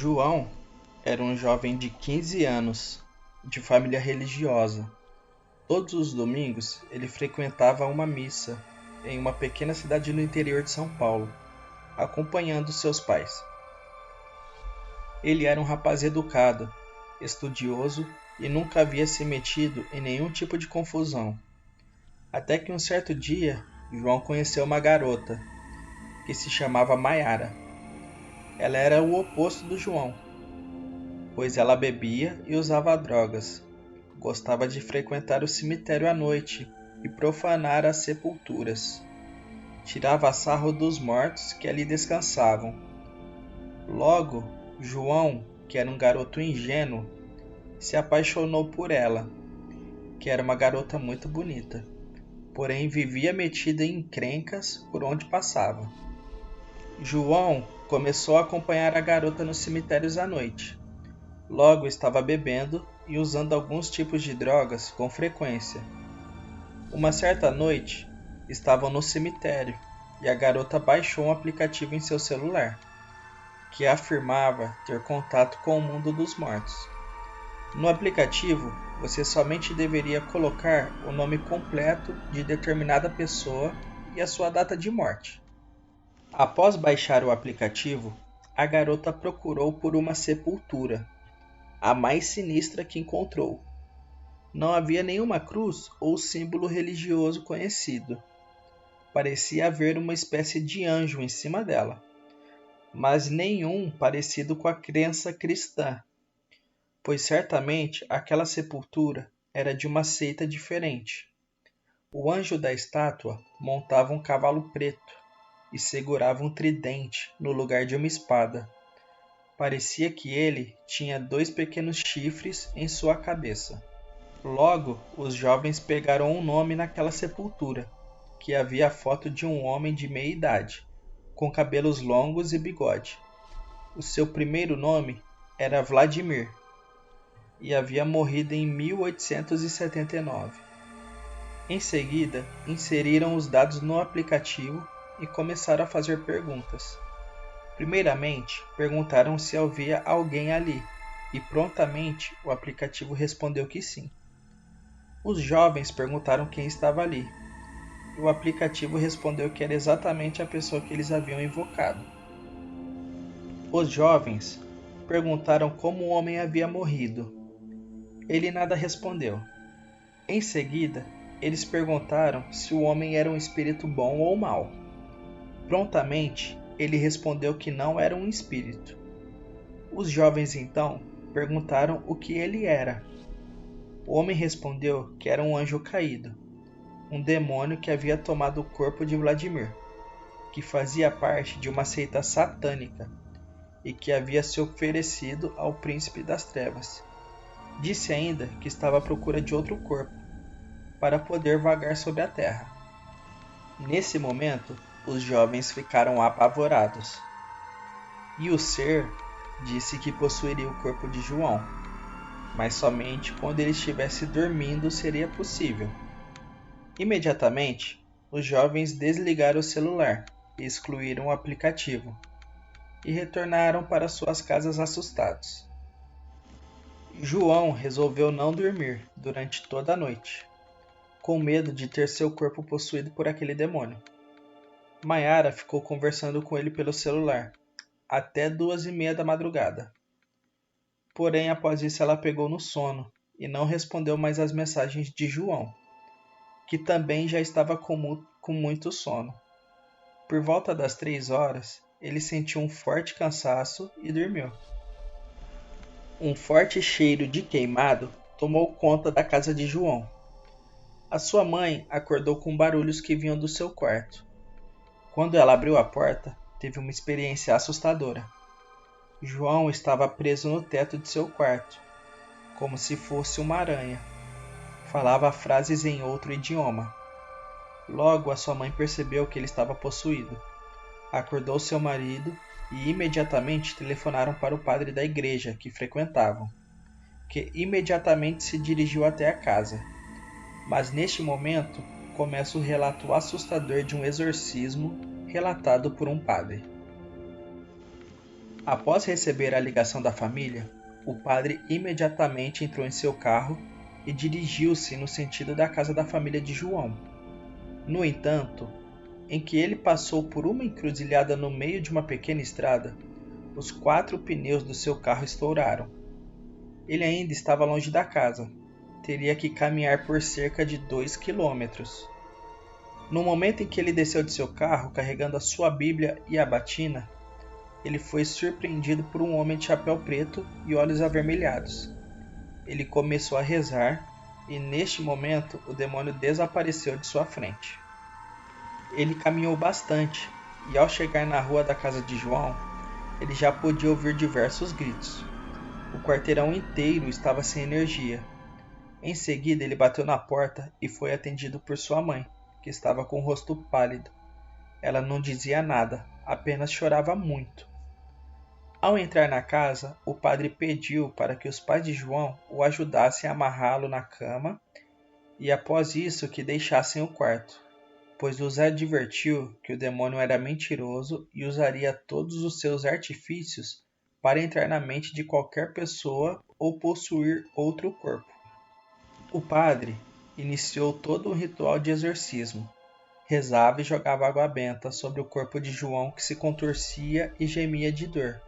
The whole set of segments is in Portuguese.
João era um jovem de 15 anos, de família religiosa. Todos os domingos ele frequentava uma missa em uma pequena cidade no interior de São Paulo, acompanhando seus pais. Ele era um rapaz educado, estudioso e nunca havia se metido em nenhum tipo de confusão. Até que um certo dia, João conheceu uma garota, que se chamava Maiara. Ela era o oposto do João, pois ela bebia e usava drogas. Gostava de frequentar o cemitério à noite e profanar as sepulturas. Tirava sarro dos mortos que ali descansavam. Logo, João, que era um garoto ingênuo, se apaixonou por ela, que era uma garota muito bonita, porém vivia metida em encrencas por onde passava. João começou a acompanhar a garota nos cemitérios à noite. Logo estava bebendo e usando alguns tipos de drogas com frequência. Uma certa noite, estavam no cemitério e a garota baixou um aplicativo em seu celular, que afirmava ter contato com o mundo dos mortos. No aplicativo, você somente deveria colocar o nome completo de determinada pessoa e a sua data de morte. Após baixar o aplicativo, a garota procurou por uma sepultura, a mais sinistra que encontrou. Não havia nenhuma cruz ou símbolo religioso conhecido. Parecia haver uma espécie de anjo em cima dela, mas nenhum parecido com a crença cristã, pois certamente aquela sepultura era de uma seita diferente. O anjo da estátua montava um cavalo preto e segurava um tridente no lugar de uma espada. Parecia que ele tinha 2 pequenos chifres em sua cabeça. Logo, os jovens pegaram um nome naquela sepultura, que havia a foto de um homem de meia idade, com cabelos longos e bigode. O seu primeiro nome era Vladimir, e havia morrido em 1879. Em seguida, inseriram os dados no aplicativo e começaram a fazer perguntas. Primeiramente, perguntaram se havia alguém ali, e prontamente o aplicativo respondeu que sim. Os jovens perguntaram quem estava ali, e o aplicativo respondeu que era exatamente a pessoa que eles haviam invocado. Os jovens perguntaram como o homem havia morrido. Ele nada respondeu. Em seguida, eles perguntaram se o homem era um espírito bom ou mau. Prontamente, ele respondeu que não era um espírito. Os jovens então perguntaram o que ele era. O homem respondeu que era um anjo caído, um demônio que havia tomado o corpo de Vladimir, que fazia parte de uma seita satânica e que havia se oferecido ao príncipe das trevas. Disse ainda que estava à procura de outro corpo, para poder vagar sobre a terra. Nesse momento, os jovens ficaram apavorados. E o ser disse que possuiria o corpo de João, mas somente quando ele estivesse dormindo seria possível. Imediatamente, os jovens desligaram o celular e excluíram o aplicativo, e retornaram para suas casas assustados. João resolveu não dormir durante toda a noite, com medo de ter seu corpo possuído por aquele demônio. Maiara ficou conversando com ele pelo celular, até 2h30 da madrugada. Porém, após isso ela pegou no sono e não respondeu mais às mensagens de João, que também já estava com muito sono. Por volta das 3 horas, ele sentiu um forte cansaço e dormiu. Um forte cheiro de queimado tomou conta da casa de João. A sua mãe acordou com barulhos que vinham do seu quarto. Quando ela abriu a porta, teve uma experiência assustadora. João estava preso no teto de seu quarto, como se fosse uma aranha. Falava frases em outro idioma. Logo, a sua mãe percebeu que ele estava possuído. Acordou seu marido e imediatamente telefonaram para o padre da igreja que frequentavam, que imediatamente se dirigiu até a casa. Mas neste momento, começa o relato assustador de um exorcismo relatado por um padre. Após receber a ligação da família, o padre imediatamente entrou em seu carro e dirigiu-se no sentido da casa da família de João. No entanto, em que ele passou por uma encruzilhada no meio de uma pequena estrada, os 4 pneus do seu carro estouraram. Ele ainda estava longe da casa. Teria que caminhar por cerca de 2 quilômetros. No momento em que ele desceu de seu carro carregando a sua Bíblia e a batina, ele foi surpreendido por um homem de chapéu preto e olhos avermelhados. Ele começou a rezar e neste momento o demônio desapareceu de sua frente. Ele caminhou bastante e ao chegar na rua da casa de João, ele já podia ouvir diversos gritos. O quarteirão inteiro estava sem energia. Em seguida ele bateu na porta e foi atendido por sua mãe, que estava com o rosto pálido. Ela não dizia nada, apenas chorava muito. Ao entrar na casa, o padre pediu para que os pais de João o ajudassem a amarrá-lo na cama e após isso que deixassem o quarto, pois os advertiu que o demônio era mentiroso e usaria todos os seus artifícios para entrar na mente de qualquer pessoa ou possuir outro corpo. O padre iniciou todo um ritual de exorcismo. Rezava e jogava água benta sobre o corpo de João que se contorcia e gemia de dor.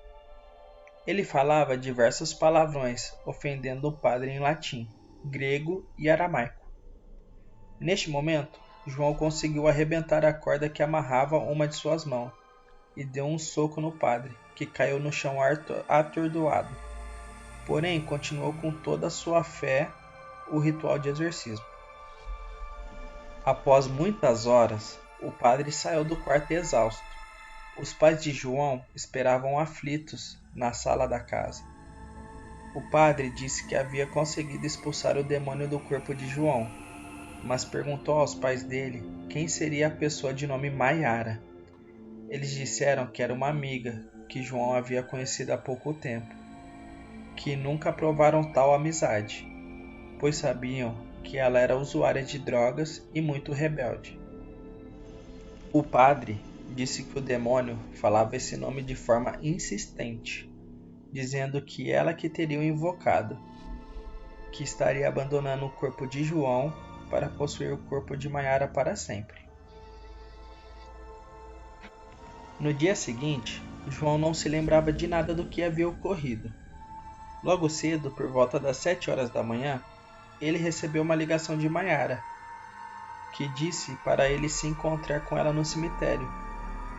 Ele falava diversos palavrões, ofendendo o padre em latim, grego e aramaico. Neste momento, João conseguiu arrebentar a corda que amarrava uma de suas mãos e deu um soco no padre, que caiu no chão atordoado. Porém, continuou com toda a sua fé o ritual de exorcismo. Após muitas horas, o padre saiu do quarto exausto. Os pais de João esperavam aflitos na sala da casa. O padre disse que havia conseguido expulsar o demônio do corpo de João, mas perguntou aos pais dele quem seria a pessoa de nome Maiara. Eles disseram que era uma amiga que João havia conhecido há pouco tempo, que nunca provaram tal amizade, pois sabiam que ela era usuária de drogas e muito rebelde. O padre disse que o demônio falava esse nome de forma insistente, dizendo que ela que teria o invocado, que estaria abandonando o corpo de João para possuir o corpo de Maiara para sempre. No dia seguinte, João não se lembrava de nada do que havia ocorrido. Logo cedo, por volta das 7 horas da manhã, ele recebeu uma ligação de Maiara, que disse para ele se encontrar com ela no cemitério,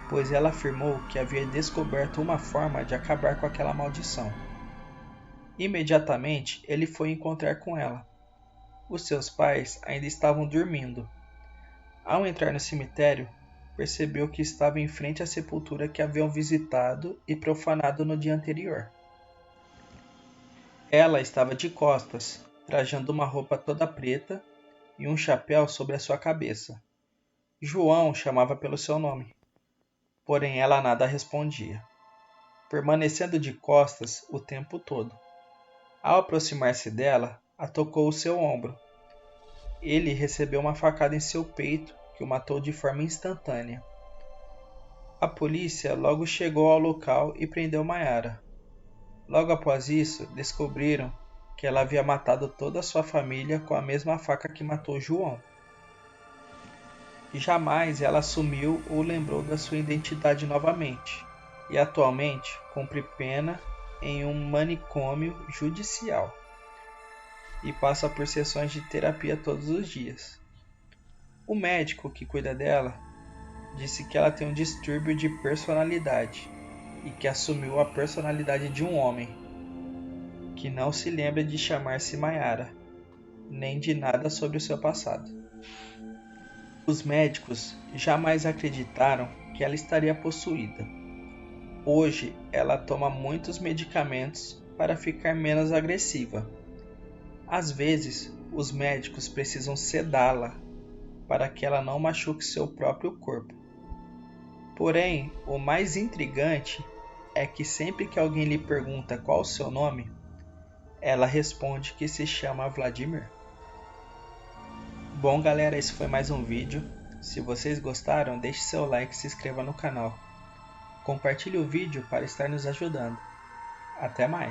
pois ela afirmou que havia descoberto uma forma de acabar com aquela maldição. Imediatamente, ele foi encontrar com ela. Os seus pais ainda estavam dormindo. Ao entrar no cemitério, percebeu que estava em frente à sepultura que haviam visitado e profanado no dia anterior. Ela estava de costas, trajando uma roupa toda preta e um chapéu sobre a sua cabeça. João chamava pelo seu nome, porém ela nada respondia, permanecendo de costas o tempo todo. Ao aproximar-se dela, a tocou o seu ombro. Ele recebeu uma facada em seu peito que o matou de forma instantânea. A polícia logo chegou ao local e prendeu Maiara. Logo após isso, descobriram que ela havia matado toda a sua família com a mesma faca que matou João. Jamais ela assumiu ou lembrou da sua identidade novamente, e atualmente cumpre pena em um manicômio judicial e passa por sessões de terapia todos os dias. O médico que cuida dela disse que ela tem um distúrbio de personalidade e que assumiu a personalidade de um homem, que não se lembra de chamar-se Maiara, nem de nada sobre o seu passado. Os médicos jamais acreditaram que ela estaria possuída. Hoje, ela toma muitos medicamentos para ficar menos agressiva. Às vezes, os médicos precisam sedá-la para que ela não machuque seu próprio corpo. Porém, o mais intrigante é que sempre que alguém lhe pergunta qual o seu nome, ela responde que se chama Vladimir. Bom galera, esse foi mais um vídeo. Se vocês gostaram, deixe seu like e se inscreva no canal. Compartilhe o vídeo para estar nos ajudando. Até mais!